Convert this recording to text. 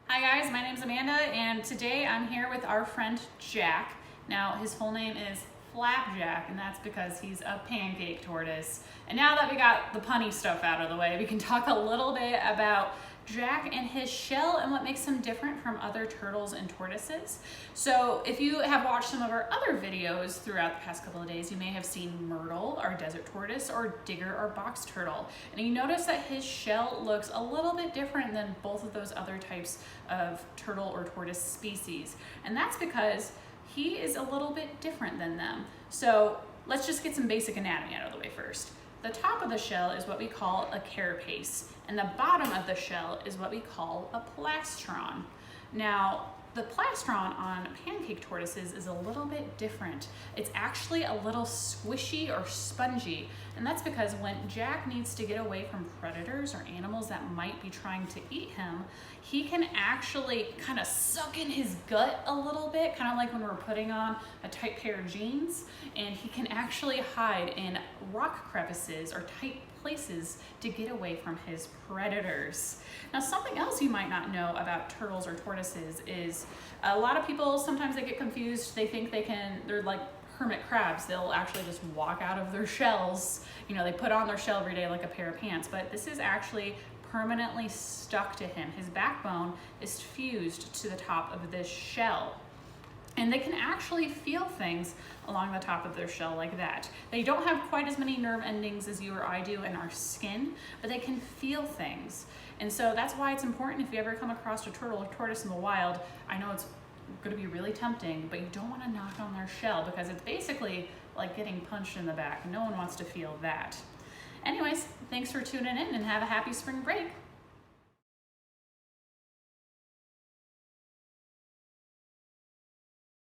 Hi guys, my name's Amanda and today I'm here with our friend Jack. Now his full name is Flapjack and that's because he's a pancake tortoise. And now that we got the punny stuff out of the way, we can talk a little bit about Jack and his shell and what makes him different from other turtles and tortoises. So if you have watched some of our other videos throughout the past couple of days, you may have seen Myrtle, our desert tortoise, or Digger, our box turtle. And you notice that his shell looks a little bit different than both of those other types of turtle or tortoise species. And that's because he is a little bit different than them. So let's just get some basic anatomy out of the way first. The top of the shell is what we call a carapace, and the bottom of the shell is what we call a plastron. Now, the plastron on pancake tortoises is a little bit different. It's actually a little squishy or spongy, and that's because when Jack needs to get away from predators or animals that might be trying to eat him, he can actually kind of suck in his gut a little bit, kind of like when we're putting on a tight pair of jeans, and he can actually hide in rock crevices or tight places to get away from his predators. Now, something else you might not know about turtles or tortoises is a lot of people, sometimes they get confused. They think they're like hermit crabs. They'll actually just walk out of their shells. You know, they put on their shell every day like a pair of pants, but this is actually permanently stuck to him. His backbone is fused to the top of this shell. And they can actually feel things along the top of their shell like that. They don't have quite as many nerve endings as you or I do in our skin, but they can feel things. And so that's why it's important if you ever come across a turtle or tortoise in the wild. I know it's gonna be really tempting, but you don't wanna knock on their shell because it's basically like getting punched in the back. No one wants to feel that. Anyways, thanks for tuning in and have a happy spring break.